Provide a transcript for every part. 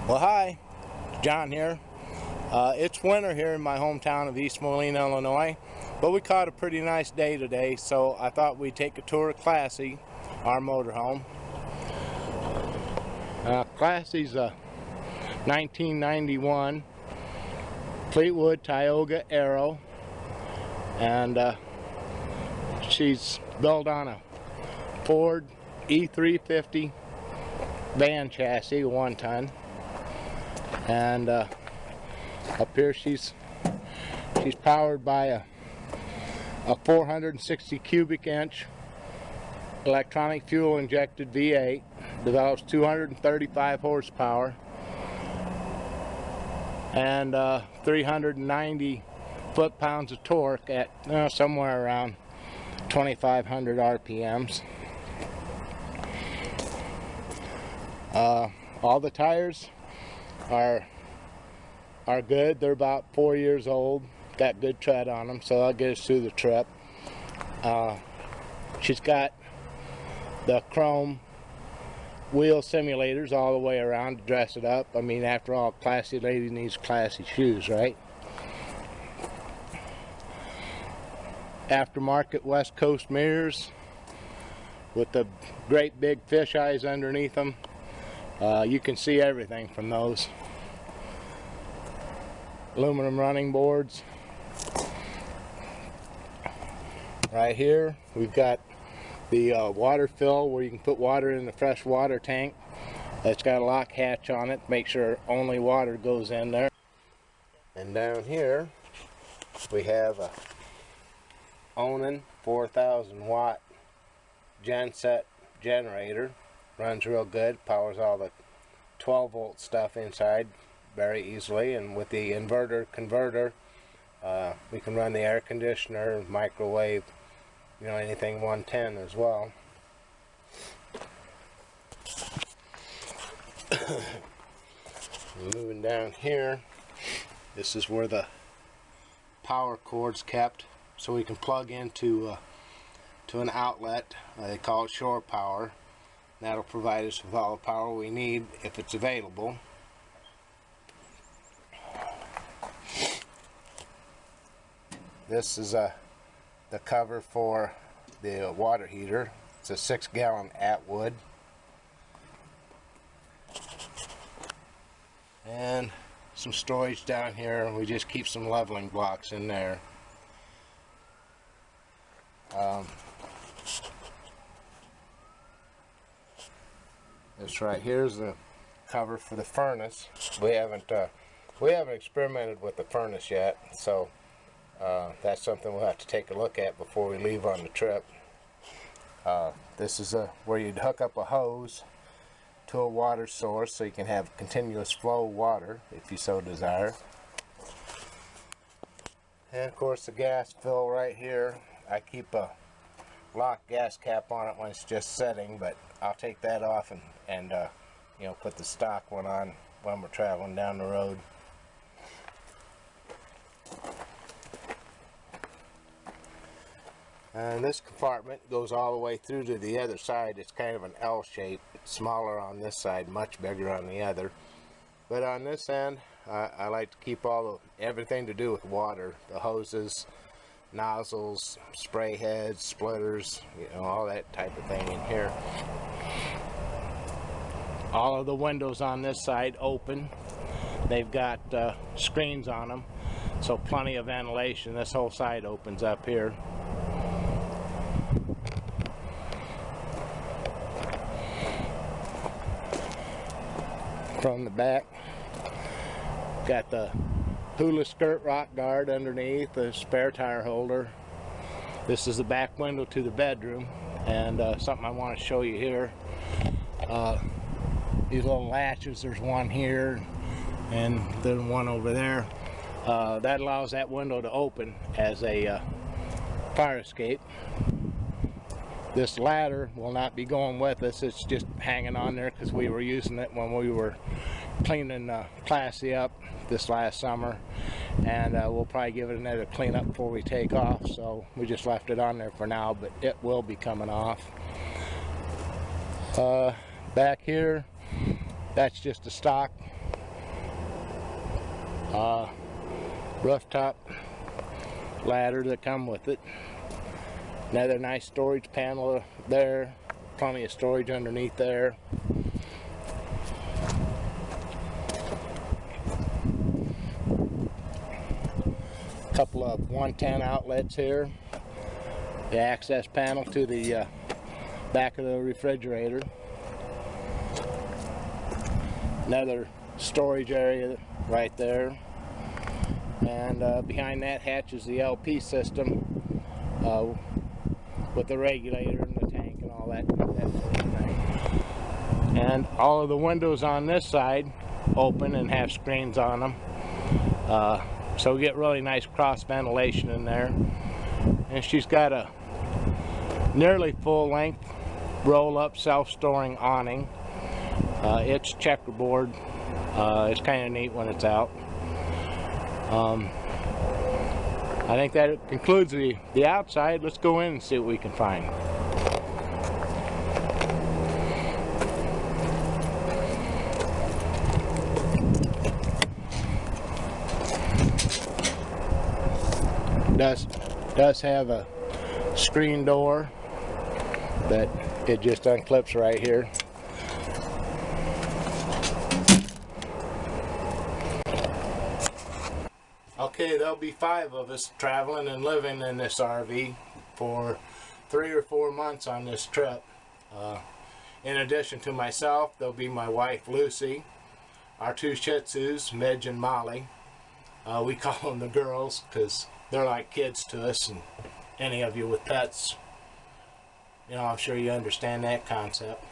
Well, hi, John here. It's winter here in my hometown of East Moline, Illinois, but we caught a pretty nice day today, so I thought we'd take a tour of Classy, our motorhome. Classy's a 1991 Fleetwood Tioga Aero, and she's built on a Ford E350 van chassis, 1 ton. And up here she's powered by a 460 cubic inch electronic fuel injected V8. Develops 235 horsepower and 390 foot-pounds of torque at somewhere around 2,500 RPMs. All the tires are good. They're about 4 years old, got good tread on them, so that'll get us through the trip. She's got the chrome wheel simulators all the way around to dress it up. I mean, after all, classy lady needs classy shoes, right? Aftermarket West Coast mirrors with the great big fish eyes underneath them. You can see everything from those. Aluminum running boards. Right here we've got the water fill where you can put water in the fresh water tank. It's got a lock hatch on it, make sure only water goes in there. And down here we have a Onan 4,000 watt genset generator. Runs real good, powers all the 12 volt stuff inside very easily, and with the inverter converter we can run the air conditioner, microwave, anything 110 as well. Moving down here, this is where the power cord's kept, so we can plug into to an outlet. They call it shore power. That'll provide us with all the power we need if it's available. This is the cover for the water heater. It's a 6-gallon Atwood. And some storage down here. We just keep some leveling blocks in there. This right here is the cover for the furnace. We haven't experimented with the furnace yet, so that's something we'll have to take a look at before we leave on the trip. This is where you'd hook up a hose to a water source so you can have continuous flow water if you so desire. And of course the gas fill right here. I keep a lock gas cap on it when it's just setting, but I'll take that off and put the stock one on when we're traveling down the road. And this compartment goes all the way through to the other side. It's kind of an L shape. It's smaller on this side, much bigger on the other. But on this end, I like to keep everything to do with water. The hoses, nozzles, spray heads, splitters, all that type of thing in here. All of the windows on this side open. They've got screens on them, so plenty of ventilation. This whole side opens up here. From the back, got the hula skirt rock guard underneath, the spare tire holder. This is the back window to the bedroom, and something I want to show you here. These little latches, there's one here and then one over there. That allows that window to open as a fire escape. This ladder will not be going with us. It's just hanging on there because we were using it when we were cleaning Classy up this last summer, and we'll probably give it another clean up before we take off, so we just left it on there for now, but it will be coming off. Back here, that's just a stock rooftop ladder that come with it. Another nice storage panel there, plenty of storage underneath there. Couple of 110 outlets here. The access panel to the back of the refrigerator. Another storage area right there. And behind that hatch is the LP system with the regulator and the tank and all that sort of thing. And all of the windows on this side open and have screens on them. So we get really nice cross ventilation in there. And she's got a nearly full length roll up self-storing awning. It's checkerboard. It's kind of neat when it's out. I think that concludes the outside. Let's go in and see what we can find. Does have a screen door that it just unclips right here. Okay, there'll be 5 of us traveling and living in this RV for 3 or 4 months on this trip. In addition to myself, there'll be my wife Lucy, our 2 Shih Tzus, Midge and Molly. We call them the girls because they're like kids to us, and any of you with pets, you know, I'm sure you understand that concept.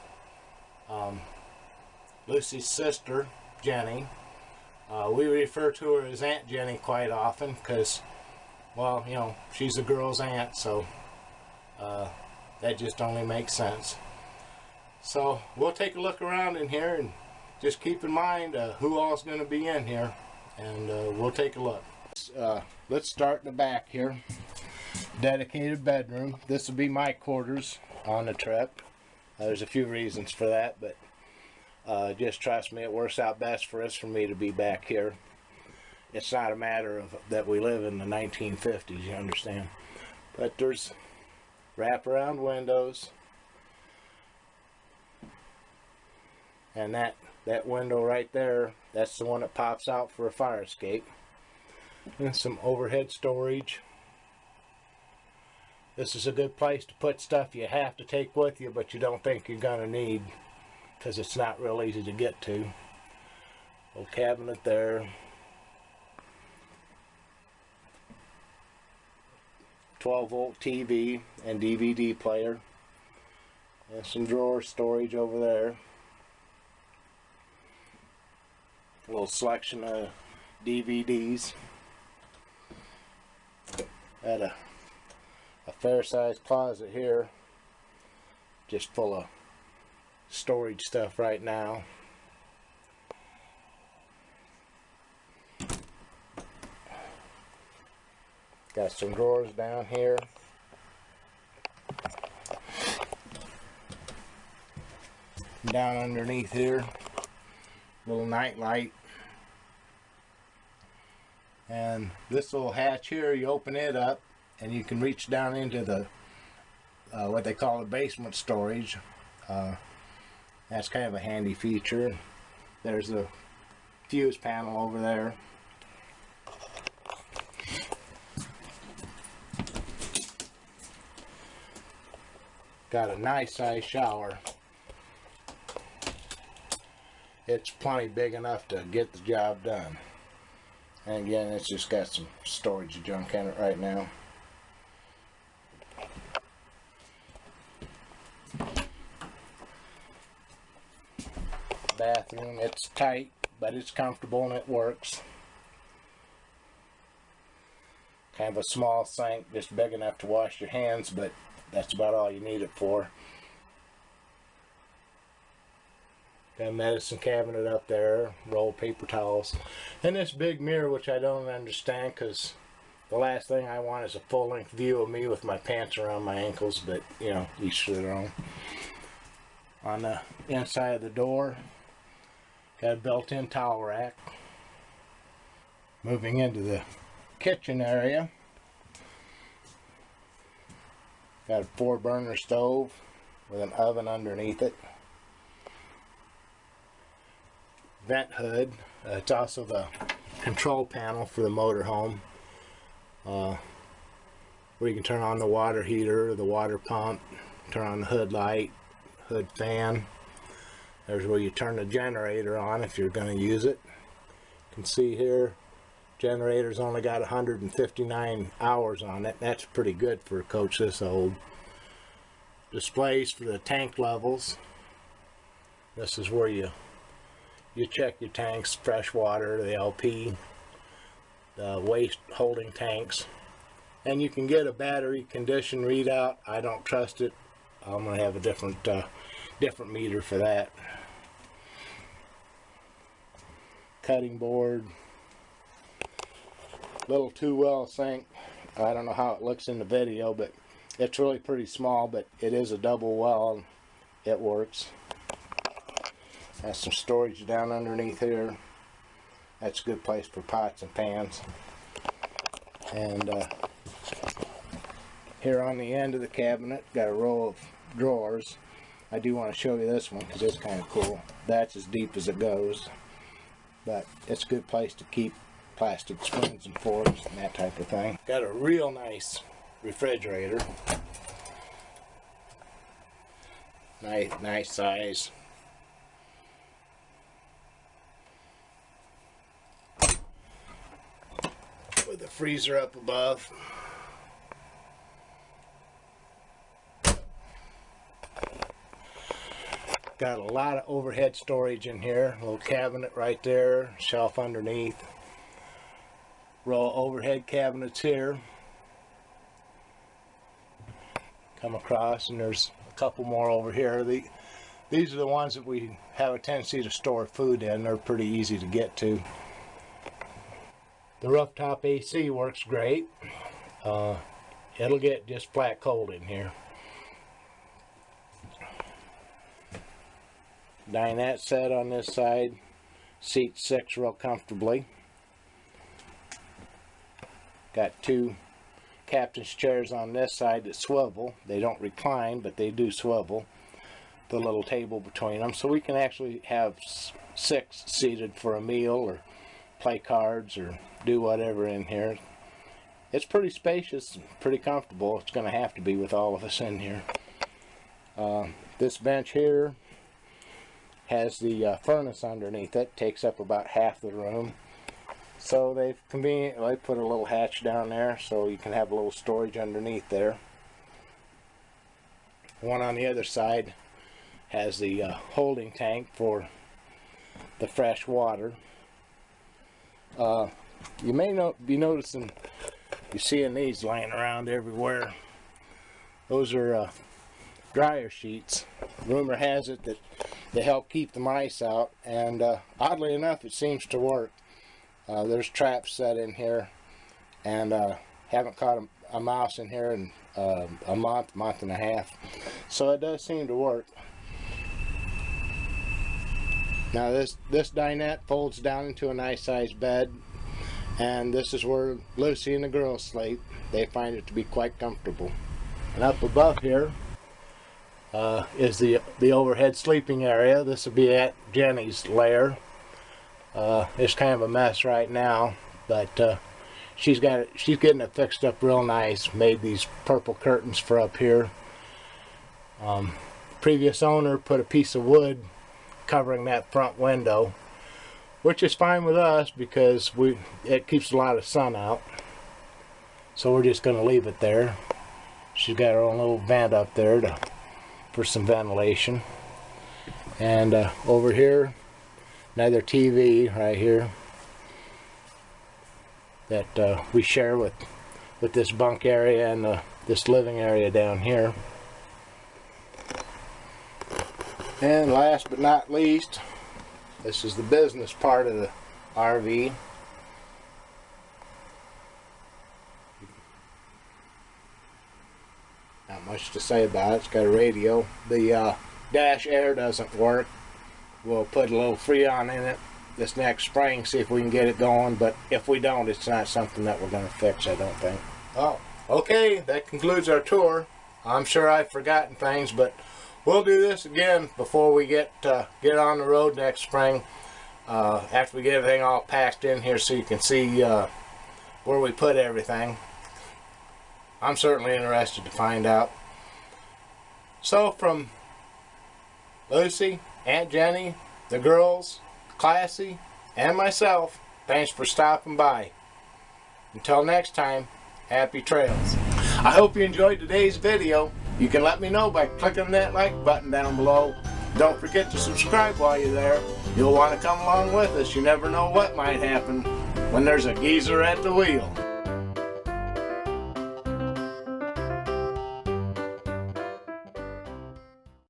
Lucy's sister, Jenny, we refer to her as Aunt Jenny quite often because, well, you know, she's the girl's aunt, so that just only makes sense. So we'll take a look around in here and just keep in mind who all's going to be in here, and we'll take a look. Let's start in the back here. Dedicated bedroom. This will be my quarters on the trip. There's a few reasons for that, but just trust me, it works out best for us for me to be back here. It's not a matter of that we live in the 1950s, you understand. But there's wraparound windows, and that window right there, that's the one that pops out for a fire escape. And some overhead storage. This is a good place to put stuff you have to take with you, but you don't think you're going to need, because it's not real easy to get to. Little cabinet there. 12-volt TV and DVD player. And some drawer storage over there. A little selection of DVDs. Got a fair-sized closet here, just full of storage stuff right now. Got some drawers down here. Down underneath here, little night light. And this little hatch here, you open it up and you can reach down into the what they call the basement storage. That's kind of a handy feature. There's a fuse panel over there. Got a nice size shower. It's plenty big enough to get the job done. And again, it's just got some storage junk in it right now. Bathroom, it's tight, but it's comfortable and it works. Kind of a small sink, just big enough to wash your hands, but that's about all you need it for. Got a medicine cabinet up there, roll of paper towels, and this big mirror, which I don't understand, because the last thing I want is a full-length view of me with my pants around my ankles, but you know, each to their own. On the inside of the door, got a built-in towel rack. Moving into the kitchen area. Got a 4-burner stove with an oven underneath it. Vent hood. It's also the control panel for the motorhome, where you can turn on the water heater, the water pump, turn on the hood light, hood fan. There's where you turn the generator on if you're going to use it. You can see here, generator's only got 159 hours on it. That's pretty good for a coach this old. Displays for the tank levels. This is where you check your tanks, fresh water, the LP, the waste holding tanks. And you can get a battery condition readout. I don't trust it. I'm going to have a different meter for that. Cutting board. Little 2-well sink. I don't know how it looks in the video, but it's really pretty small, but it is a double well. It works. Has some storage down underneath here. That's a good place for pots and pans. And here on the end of the cabinet, got a row of drawers. I do want to show you this one because it's kind of cool. That's as deep as it goes, but it's a good place to keep plastic spoons and forks and that type of thing. Got a real nice refrigerator. Nice size. With the freezer up above. Got a lot of overhead storage in here. A little cabinet right there, shelf underneath. Row of overhead cabinets here. Come across, and there's a couple more over here. These are the ones that we have a tendency to store food in. They're pretty easy to get to. The rooftop AC works great. It'll get just flat cold in here. Dinette set on this side. Seat 6 real comfortably. Got 2 captain's chairs on this side that swivel. They don't recline, but they do swivel. The little table between them. So we can actually have 6 seated for a meal or play cards or do whatever in here. It's pretty spacious, pretty comfortable. It's going to have to be with all of us in here. This bench here has the furnace underneath it. Takes up about half the room. So they've conveniently put a little hatch down there so you can have a little storage underneath there. The one on the other side has the holding tank for the fresh water. You may be noticing, you're seeing these laying around everywhere. Those are dryer sheets. Rumor has it that they help keep the mice out, and oddly enough it seems to work. There's traps set in here, and haven't caught a mouse in here in a month and a half, so it does seem to work. Now this dinette folds down into a nice sized bed, and this is where Lucy and the girls sleep. They find it to be quite comfortable. And up above here is the overhead sleeping area. This will be at Jenny's lair. It's kind of a mess right now, but she's getting it fixed up real nice. Made these purple curtains for up here. Previous owner put a piece of wood covering that front window, which is fine with us because it keeps a lot of sun out. So we're just going to leave it there. She's got her own little vent up there for some ventilation. And over here, another TV right here that we share with this bunk area and this living area down here. And last but not least, this is the business part of the RV. Not much to say about it. It's got a radio. The dash air doesn't work. We'll put a little Freon in it this next spring, see if we can get it going. But if we don't, it's not something that we're going to fix, I don't think. Oh, okay, that concludes our tour. I'm sure I've forgotten things, but we'll do this again before we get on the road next spring. After we get everything all packed in here, so you can see where we put everything. I'm certainly interested to find out. So from Lucy, Aunt Jenny, the girls, Classy, and myself, thanks for stopping by. Until next time, happy trails. I hope you enjoyed today's video. You can let me know by clicking that like button down below. Don't forget to subscribe while you're there. You'll want to come along with us. You never know what might happen when there's a geezer at the wheel.